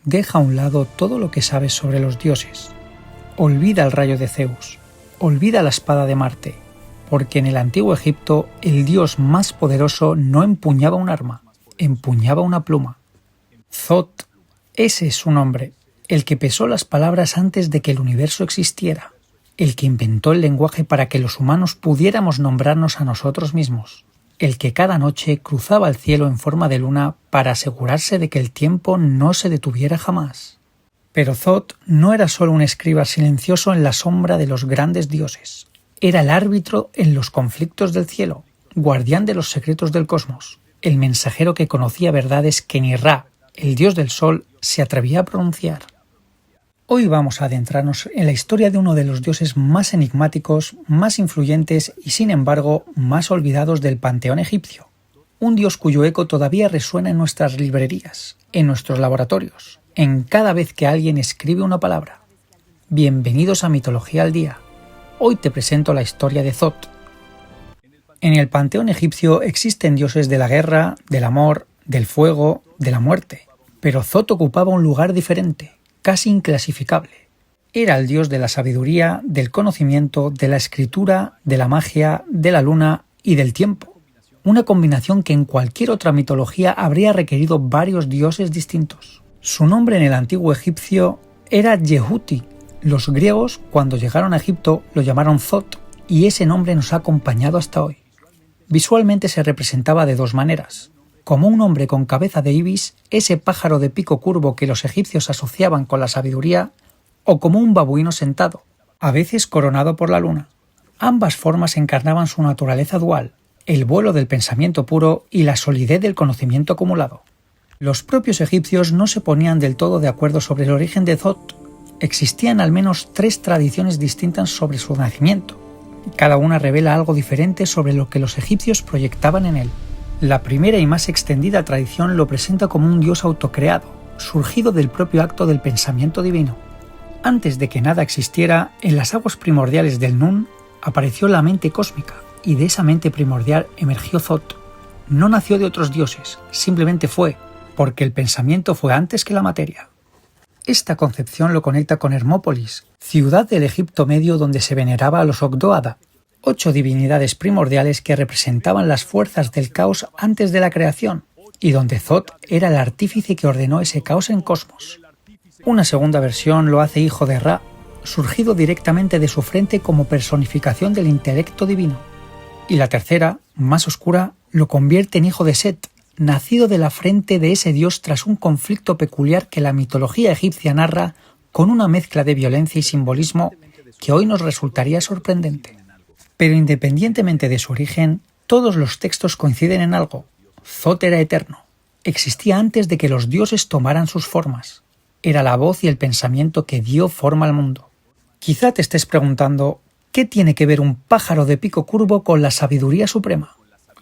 Deja a un lado todo lo que sabes sobre los dioses. Olvida el rayo de Zeus. Olvida la espada de Marte, porque en el antiguo Egipto el dios más poderoso no empuñaba un arma, empuñaba una pluma. Thot, ese es su nombre, el que pesó las palabras antes de que el universo existiera, el que inventó el lenguaje para que los humanos pudiéramos nombrarnos a nosotros mismos, el que cada noche cruzaba el cielo en forma de luna para asegurarse de que el tiempo no se detuviera jamás. Pero Thot no era solo un escriba silencioso en la sombra de los grandes dioses. Era el árbitro en los conflictos del cielo, guardián de los secretos del cosmos, el mensajero que conocía verdades que ni Ra, el dios del sol, se atrevía a pronunciar. Hoy vamos a adentrarnos en la historia de uno de los dioses más enigmáticos, más influyentes y sin embargo más olvidados del panteón egipcio. Un dios cuyo eco todavía resuena en nuestras librerías, en nuestros laboratorios, en cada vez que alguien escribe una palabra. Bienvenidos a Mitología al Día. Hoy te presento la historia de Thot. En el panteón egipcio existen dioses de la guerra, del amor, del fuego, de la muerte, pero Thot ocupaba un lugar diferente, casi inclasificable. Era el dios de la sabiduría, del conocimiento, de la escritura, de la magia, de la luna y del tiempo. Una combinación que en cualquier otra mitología habría requerido varios dioses distintos. Su nombre en el antiguo egipcio era Yehuti. Los griegos, cuando llegaron a Egipto, lo llamaron Thot, y ese nombre nos ha acompañado hasta hoy. Visualmente se representaba de dos maneras: como un hombre con cabeza de ibis, ese pájaro de pico curvo que los egipcios asociaban con la sabiduría, o como un babuino sentado, a veces coronado por la luna. Ambas formas encarnaban su naturaleza dual, el vuelo del pensamiento puro y la solidez del conocimiento acumulado. Los propios egipcios no se ponían del todo de acuerdo sobre el origen de Thot. Existían al menos 3 tradiciones distintas sobre su nacimiento. Cada una revela algo diferente sobre lo que los egipcios proyectaban en él. La primera y más extendida tradición lo presenta como un dios autocreado, surgido del propio acto del pensamiento divino. Antes de que nada existiera, en las aguas primordiales del Nun apareció la mente cósmica, y de esa mente primordial emergió Thot. No nació de otros dioses, simplemente fue, porque el pensamiento fue antes que la materia. Esta concepción lo conecta con Hermópolis, ciudad del Egipto medio donde se veneraba a los Ogdoada, 8 divinidades primordiales que representaban las fuerzas del caos antes de la creación, y donde Thot era el artífice que ordenó ese caos en cosmos. Una segunda versión lo hace hijo de Ra, surgido directamente de su frente como personificación del intelecto divino. Y la tercera, más oscura, lo convierte en hijo de Set, nacido de la frente de ese dios tras un conflicto peculiar que la mitología egipcia narra con una mezcla de violencia y simbolismo que hoy nos resultaría sorprendente. Pero independientemente de su origen, todos los textos coinciden en algo: Thot era eterno, existía antes de que los dioses tomaran sus formas, era la voz y el pensamiento que dio forma al mundo. Quizá te estés preguntando, ¿qué tiene que ver un pájaro de pico curvo con la sabiduría suprema?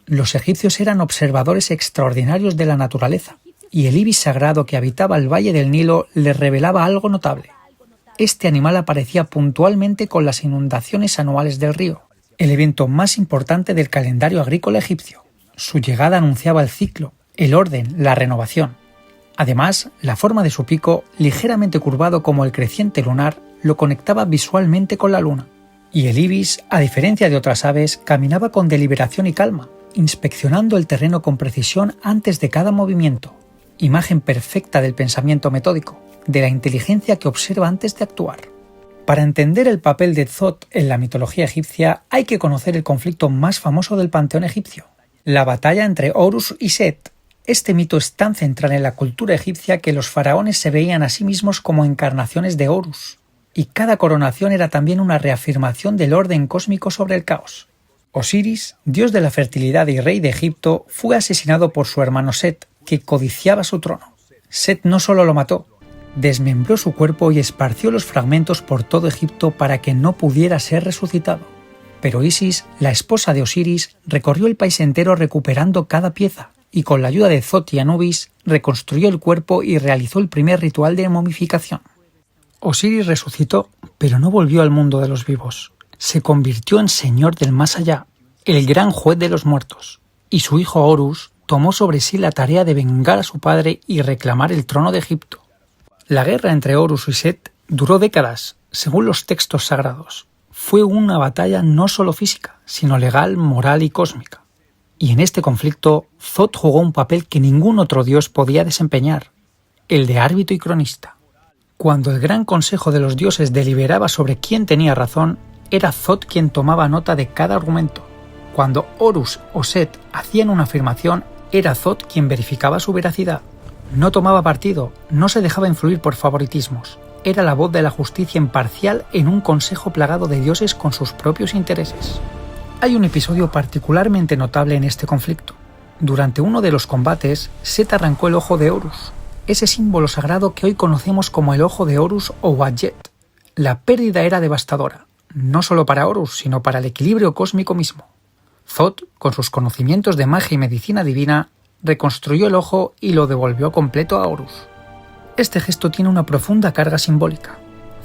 Los egipcios eran observadores extraordinarios de la naturaleza, y el ibis sagrado que habitaba el valle del Nilo les revelaba algo notable. Este animal aparecía puntualmente con las inundaciones anuales del río, el evento más importante del calendario agrícola egipcio. Su llegada anunciaba el ciclo, el orden, la renovación. Además, la forma de su pico, ligeramente curvado como el creciente lunar, lo conectaba visualmente con la luna. Y el ibis, a diferencia de otras aves, caminaba con deliberación y calma, inspeccionando el terreno con precisión antes de cada movimiento, imagen perfecta del pensamiento metódico, de la inteligencia que observa antes de actuar. Para entender el papel de Thot en la mitología egipcia hay que conocer el conflicto más famoso del panteón egipcio, la batalla entre Horus y Set. Este mito es tan central en la cultura egipcia que los faraones se veían a sí mismos como encarnaciones de Horus, y cada coronación era también una reafirmación del orden cósmico sobre el caos. Osiris, dios de la fertilidad y rey de Egipto, fue asesinado por su hermano Set, que codiciaba su trono. Set no solo lo mató, desmembró su cuerpo y esparció los fragmentos por todo Egipto para que no pudiera ser resucitado. Pero Isis, la esposa de Osiris, recorrió el país entero recuperando cada pieza, y con la ayuda de Thot y Anubis, reconstruyó el cuerpo y realizó el primer ritual de momificación. Osiris resucitó, pero no volvió al mundo de los vivos. Se convirtió en señor del más allá, el gran juez de los muertos, y su hijo Horus tomó sobre sí la tarea de vengar a su padre y reclamar el trono de Egipto. La guerra entre Horus y Set duró décadas, según los textos sagrados. Fue una batalla no solo física, sino legal, moral y cósmica. Y en este conflicto, Thoth jugó un papel que ningún otro dios podía desempeñar, el de árbitro y cronista. Cuando el gran consejo de los dioses deliberaba sobre quién tenía razón, era Thoth quien tomaba nota de cada argumento. Cuando Horus o Set hacían una afirmación, era Thoth quien verificaba su veracidad. No tomaba partido, no se dejaba influir por favoritismos. Era la voz de la justicia imparcial en un consejo plagado de dioses con sus propios intereses. Hay un episodio particularmente notable en este conflicto. Durante uno de los combates, Set arrancó el ojo de Horus, ese símbolo sagrado que hoy conocemos como el ojo de Horus o Wadjet. La pérdida era devastadora, no solo para Horus, sino para el equilibrio cósmico mismo. Thoth, con sus conocimientos de magia y medicina divina, reconstruyó el ojo y lo devolvió completo a Horus. Este gesto tiene una profunda carga simbólica.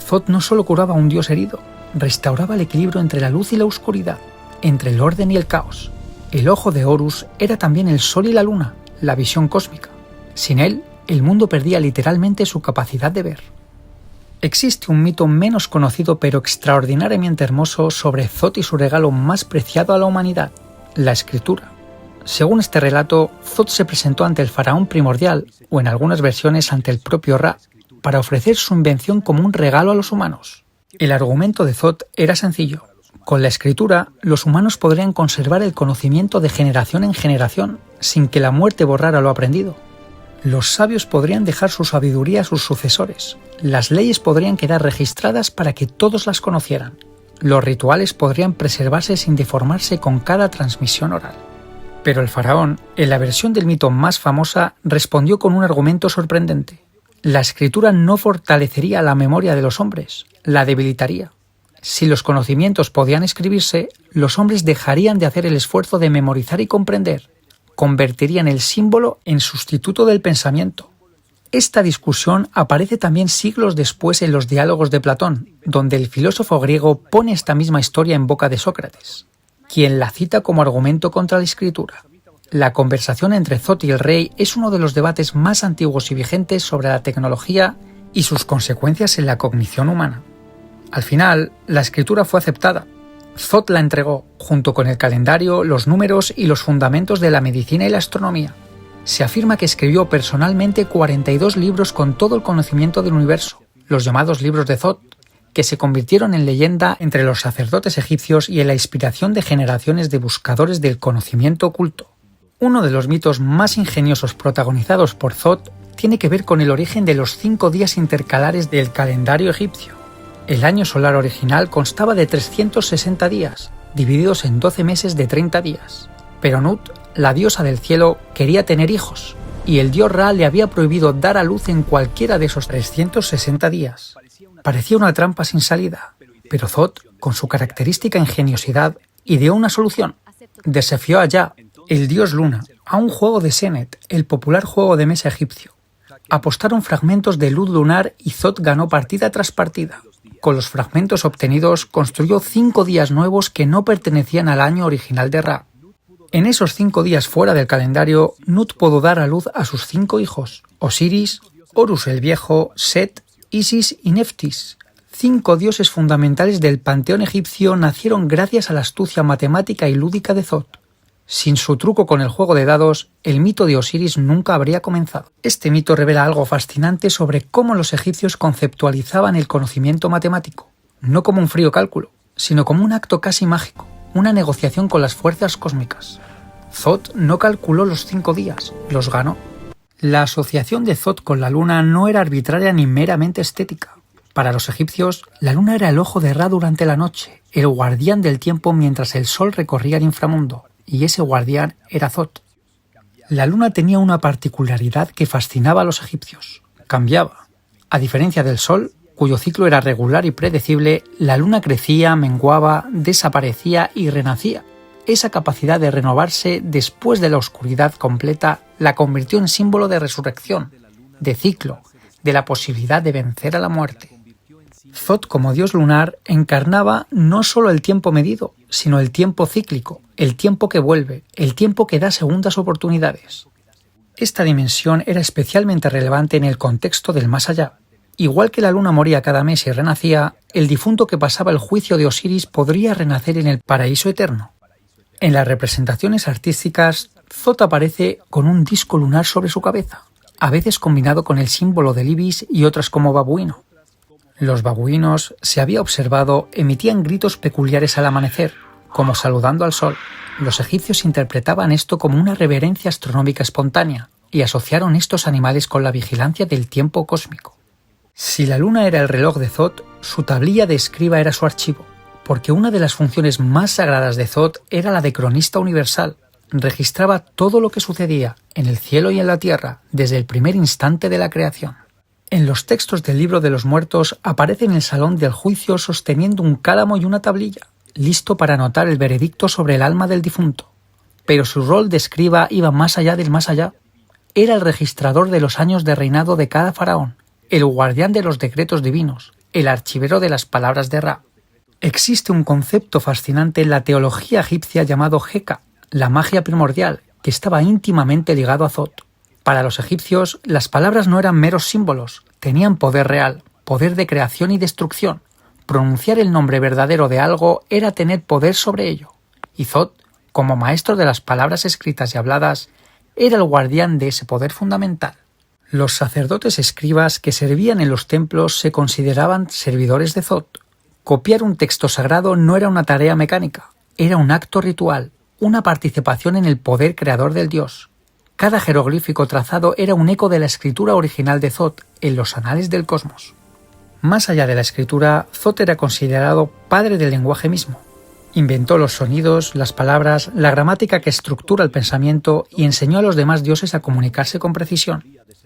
Thoth no solo curaba a un dios herido, restauraba el equilibrio entre la luz y la oscuridad, entre el orden y el caos. El ojo de Horus era también el sol y la luna, la visión cósmica. Sin él, el mundo perdía literalmente su capacidad de ver. Existe un mito menos conocido pero extraordinariamente hermoso sobre Thoth y su regalo más preciado a la humanidad, la escritura. Según este relato, Thoth se presentó ante el faraón primordial, o en algunas versiones ante el propio Ra, para ofrecer su invención como un regalo a los humanos. El argumento de Thoth era sencillo. Con la escritura, los humanos podrían conservar el conocimiento de generación en generación, sin que la muerte borrara lo aprendido. Los sabios podrían dejar su sabiduría a sus sucesores. Las leyes podrían quedar registradas para que todos las conocieran. Los rituales podrían preservarse sin deformarse con cada transmisión oral. Pero el faraón, en la versión del mito más famosa, respondió con un argumento sorprendente. La escritura no fortalecería la memoria de los hombres, la debilitaría. Si los conocimientos podían escribirse, los hombres dejarían de hacer el esfuerzo de memorizar y comprender. Convertirían el símbolo en sustituto del pensamiento. Esta discusión aparece también siglos después en los diálogos de Platón, donde el filósofo griego pone esta misma historia en boca de Sócrates, quien la cita como argumento contra la escritura. La conversación entre Thoth y el rey es uno de los debates más antiguos y vigentes sobre la tecnología y sus consecuencias en la cognición humana. Al final, la escritura fue aceptada. Thoth la entregó, junto con el calendario, los números y los fundamentos de la medicina y la astronomía. Se afirma que escribió personalmente 42 libros con todo el conocimiento del universo, los llamados libros de Thoth, que se convirtieron en leyenda entre los sacerdotes egipcios y en la inspiración de generaciones de buscadores del conocimiento oculto. Uno de los mitos más ingeniosos protagonizados por Thoth tiene que ver con el origen de los 5 días intercalares del calendario egipcio. El año solar original constaba de 360 días, divididos en 12 meses de 30 días. Pero Nut, la diosa del cielo, quería tener hijos, y el dios Ra le había prohibido dar a luz en cualquiera de esos 360 días. Parecía una trampa sin salida, pero Thoth, con su característica ingeniosidad, ideó una solución. Desafió a Ya, el dios luna, a un juego de Senet, el popular juego de mesa egipcio. Apostaron fragmentos de luz lunar y Thoth ganó partida tras partida. Con los fragmentos obtenidos, construyó 5 días nuevos que no pertenecían al año original de Ra. En esos 5 días fuera del calendario, Nut pudo dar a luz a sus 5 hijos, Osiris, Horus el Viejo, Set, Isis y Neftis. 5 dioses fundamentales del panteón egipcio nacieron gracias a la astucia matemática y lúdica de Thoth. Sin su truco con el juego de dados, el mito de Osiris nunca habría comenzado. Este mito revela algo fascinante sobre cómo los egipcios conceptualizaban el conocimiento matemático, no como un frío cálculo, sino como un acto casi mágico, una negociación con las fuerzas cósmicas. Thoth no calculó los 5 días, los ganó. La asociación de Thoth con la luna no era arbitraria ni meramente estética. Para los egipcios, la luna era el ojo de Ra durante la noche, el guardián del tiempo mientras el sol recorría el inframundo. Y ese guardián era Thoth. La luna tenía una particularidad que fascinaba a los egipcios. Cambiaba. A diferencia del sol, cuyo ciclo era regular y predecible, la luna crecía, menguaba, desaparecía y renacía. Esa capacidad de renovarse después de la oscuridad completa la convirtió en símbolo de resurrección, de ciclo, de la posibilidad de vencer a la muerte. Thoth, como dios lunar, encarnaba no solo el tiempo medido, sino el tiempo cíclico, el tiempo que vuelve, el tiempo que da segundas oportunidades. Esta dimensión era especialmente relevante en el contexto del más allá. Igual que la luna moría cada mes y renacía, el difunto que pasaba el juicio de Osiris podría renacer en el paraíso eterno. En las representaciones artísticas, Thot aparece con un disco lunar sobre su cabeza, a veces combinado con el símbolo del ibis y otras como babuino. Los babuinos, se había observado, emitían gritos peculiares al amanecer, como saludando al sol. Los egipcios interpretaban esto como una reverencia astronómica espontánea y asociaron estos animales con la vigilancia del tiempo cósmico. Si la luna era el reloj de Thot, su tablilla de escriba era su archivo, porque una de las funciones más sagradas de Thot era la de cronista universal. Registraba todo lo que sucedía en el cielo y en la tierra desde el primer instante de la creación. En los textos del libro de los muertos aparece en el salón del juicio sosteniendo un cálamo y una tablilla, listo para anotar el veredicto sobre el alma del difunto. Pero su rol de escriba iba más allá del más allá. Era el registrador de los años de reinado de cada faraón, el guardián de los decretos divinos, el archivero de las palabras de Ra. Existe un concepto fascinante en la teología egipcia llamado Heka, la magia primordial, que estaba íntimamente ligado a Thot. Para los egipcios, las palabras no eran meros símbolos, tenían poder real, poder de creación y destrucción. Pronunciar el nombre verdadero de algo era tener poder sobre ello. Y Thot, como maestro de las palabras escritas y habladas, era el guardián de ese poder fundamental. Los sacerdotes escribas que servían en los templos se consideraban servidores de Thot. Copiar un texto sagrado no era una tarea mecánica, era un acto ritual, una participación en el poder creador del dios. Cada jeroglífico trazado era un eco de la escritura original de Thot en los anales del cosmos. Más allá de la escritura, Thot era considerado padre del lenguaje mismo. Inventó los sonidos, las palabras, la gramática que estructura el pensamiento y enseñó a los demás dioses a comunicarse con precisión.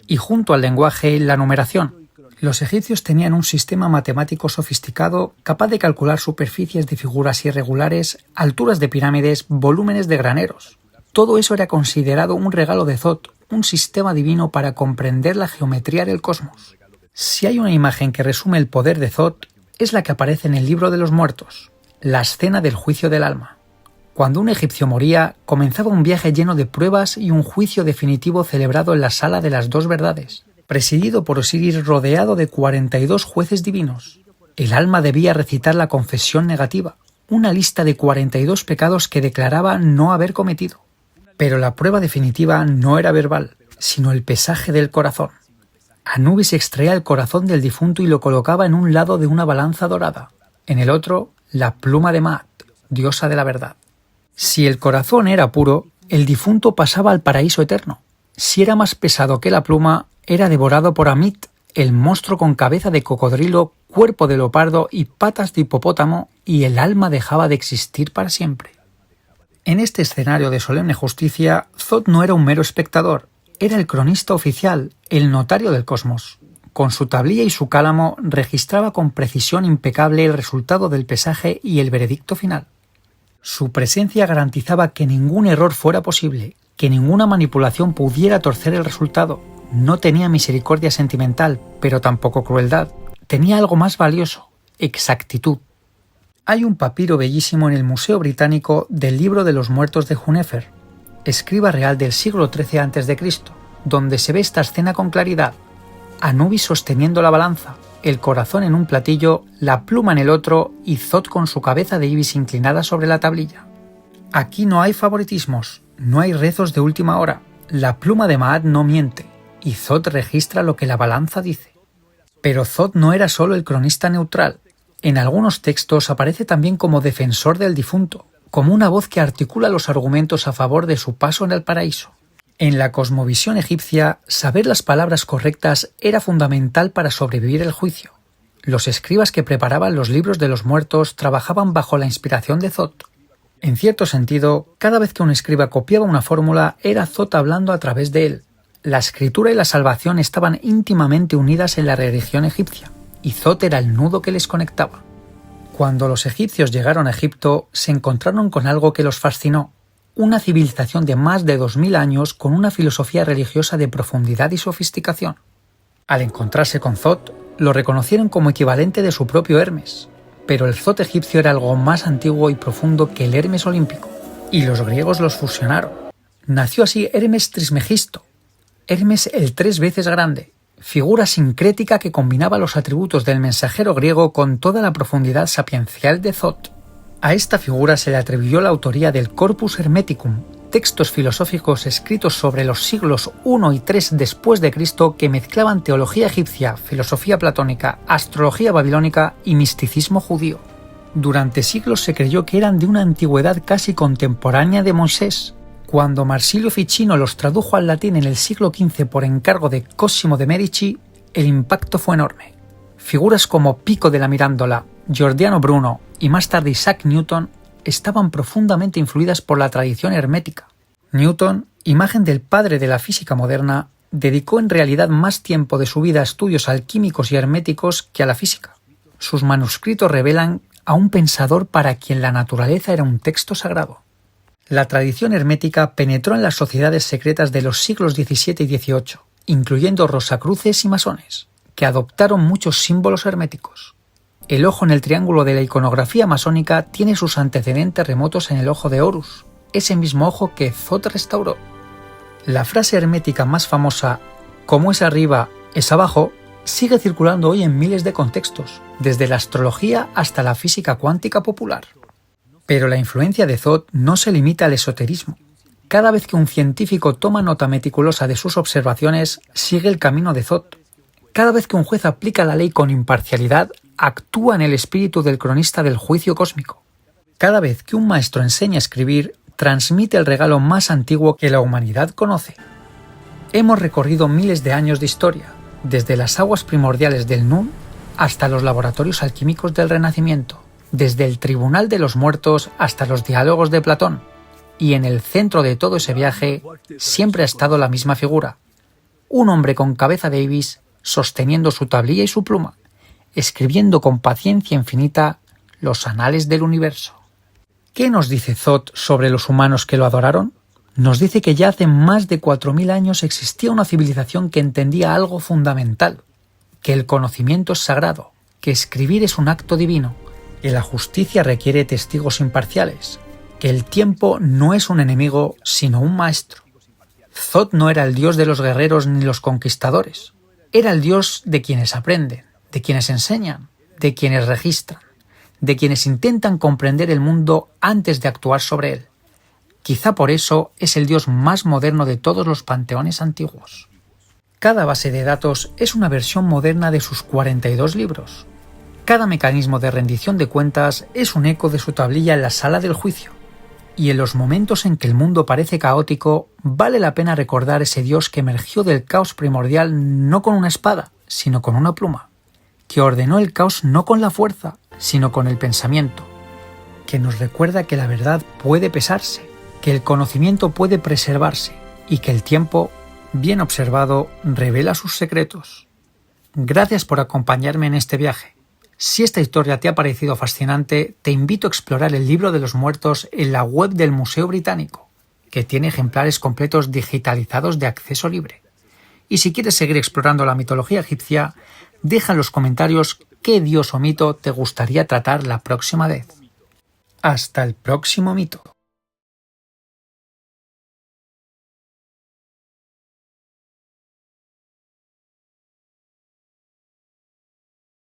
Y junto al lenguaje, la numeración. Los egipcios tenían un sistema matemático sofisticado capaz de calcular superficies de figuras irregulares, alturas de pirámides, volúmenes de graneros. Todo eso era considerado un regalo de Thot, un sistema divino para comprender la geometría del cosmos. Si hay una imagen que resume el poder de Thot, es la que aparece en el libro de los muertos, la escena del juicio del alma. Cuando un egipcio moría, comenzaba un viaje lleno de pruebas y un juicio definitivo celebrado en la sala de las dos verdades, presidido por Osiris rodeado de 42 jueces divinos. El alma debía recitar la confesión negativa, una lista de 42 pecados que declaraba no haber cometido. Pero la prueba definitiva no era verbal, sino el pesaje del corazón. Anubis extraía el corazón del difunto y lo colocaba en un lado de una balanza dorada, en el otro, la pluma de Maat, diosa de la verdad. Si el corazón era puro, el difunto pasaba al paraíso eterno. Si era más pesado que la pluma, era devorado por Amit, el monstruo con cabeza de cocodrilo, cuerpo de leopardo y patas de hipopótamo, y el alma dejaba de existir para siempre. En este escenario de solemne justicia, Thot no era un mero espectador, era el cronista oficial, el notario del cosmos. Con su tablilla y su cálamo registraba con precisión impecable el resultado del pesaje y el veredicto final. Su presencia garantizaba que ningún error fuera posible, que ninguna manipulación pudiera torcer el resultado. No tenía misericordia sentimental, pero tampoco crueldad. Tenía algo más valioso, exactitud. Hay un papiro bellísimo en el Museo Británico del Libro de los Muertos de Hunefer, escriba real del siglo XIII a.C., donde se ve esta escena con claridad. Anubis sosteniendo la balanza, el corazón en un platillo, la pluma en el otro y Thot con su cabeza de ibis inclinada sobre la tablilla. Aquí no hay favoritismos, no hay rezos de última hora. La pluma de Maat no miente y Thot registra lo que la balanza dice. Pero Thot no era solo el cronista neutral. En algunos textos aparece también como defensor del difunto, como una voz que articula los argumentos a favor de su paso en el paraíso. En la cosmovisión egipcia, saber las palabras correctas era fundamental para sobrevivir el juicio. Los escribas que preparaban los libros de los muertos trabajaban bajo la inspiración de Thot. En cierto sentido, cada vez que un escriba copiaba una fórmula, era Thot hablando a través de él. La escritura y la salvación estaban íntimamente unidas en la religión egipcia, y Thot era el nudo que les conectaba. Cuando los egipcios llegaron a Egipto, se encontraron con algo que los fascinó. Una civilización de más de 2000 años con una filosofía religiosa de profundidad y sofisticación. Al encontrarse con Thot, lo reconocieron como equivalente de su propio Hermes, pero el Thot egipcio era algo más antiguo y profundo que el Hermes olímpico, y los griegos los fusionaron. Nació así Hermes Trismegisto, Hermes el 3 veces grande, figura sincrética que combinaba los atributos del mensajero griego con toda la profundidad sapiencial de Thoth. A esta figura se le atribuyó la autoría del Corpus Hermeticum, textos filosóficos escritos sobre los siglos I y III después de Cristo que mezclaban teología egipcia, filosofía platónica, astrología babilónica y misticismo judío. Durante siglos se creyó que eran de una antigüedad casi contemporánea de Moisés. Cuando Marsilio Ficino los tradujo al latín en el siglo XV por encargo de Cosimo de Medici, el impacto fue enorme. Figuras como Pico de la Mirandola, Giordano Bruno y más tarde Isaac Newton estaban profundamente influidas por la tradición hermética. Newton, imagen del padre de la física moderna, dedicó en realidad más tiempo de su vida a estudios alquímicos y herméticos que a la física. Sus manuscritos revelan a un pensador para quien la naturaleza era un texto sagrado. La tradición hermética penetró en las sociedades secretas de los siglos XVII y XVIII, incluyendo rosacruces y masones, que adoptaron muchos símbolos herméticos. El ojo en el triángulo de la iconografía masónica tiene sus antecedentes remotos en el ojo de Horus, ese mismo ojo que Thoth restauró. La frase hermética más famosa, como es arriba, es abajo, sigue circulando hoy en miles de contextos, desde la astrología hasta la física cuántica popular. Pero la influencia de Thoth no se limita al esoterismo. Cada vez que un científico toma nota meticulosa de sus observaciones, sigue el camino de Thoth. Cada vez que un juez aplica la ley con imparcialidad, actúa en el espíritu del cronista del juicio cósmico. Cada vez que un maestro enseña a escribir, transmite el regalo más antiguo que la humanidad conoce. Hemos recorrido miles de años de historia, desde las aguas primordiales del Nun hasta los laboratorios alquímicos del Renacimiento, desde el Tribunal de los Muertos hasta los diálogos de Platón, y en el centro de todo ese viaje siempre ha estado la misma figura, un hombre con cabeza de ibis sosteniendo su tablilla y su pluma, escribiendo con paciencia infinita los anales del universo. ¿Qué nos dice Thoth sobre los humanos que lo adoraron? Nos dice que ya hace más de 4000 años existía una civilización que entendía algo fundamental, que el conocimiento es sagrado, que escribir es un acto divino, que la justicia requiere testigos imparciales, que el tiempo no es un enemigo sino un maestro. Thoth no era el dios de los guerreros ni los conquistadores, era el dios de quienes aprenden, de quienes enseñan, de quienes registran, de quienes intentan comprender el mundo antes de actuar sobre él. Quizá por eso es el dios más moderno de todos los panteones antiguos. Cada base de datos es una versión moderna de sus 42 libros. Cada mecanismo de rendición de cuentas es un eco de su tablilla en la sala del juicio. Y en los momentos en que el mundo parece caótico, vale la pena recordar ese dios que emergió del caos primordial no con una espada, sino con una pluma, que ordenó el caos no con la fuerza, sino con el pensamiento, que nos recuerda que la verdad puede pesarse, que el conocimiento puede preservarse y que el tiempo, bien observado, revela sus secretos. Gracias por acompañarme en este viaje. Si esta historia te ha parecido fascinante, te invito a explorar el Libro de los Muertos en la web del Museo Británico, que tiene ejemplares completos digitalizados de acceso libre. Y si quieres seguir explorando la mitología egipcia, deja en los comentarios qué dios o mito te gustaría tratar la próxima vez. Hasta el próximo mito.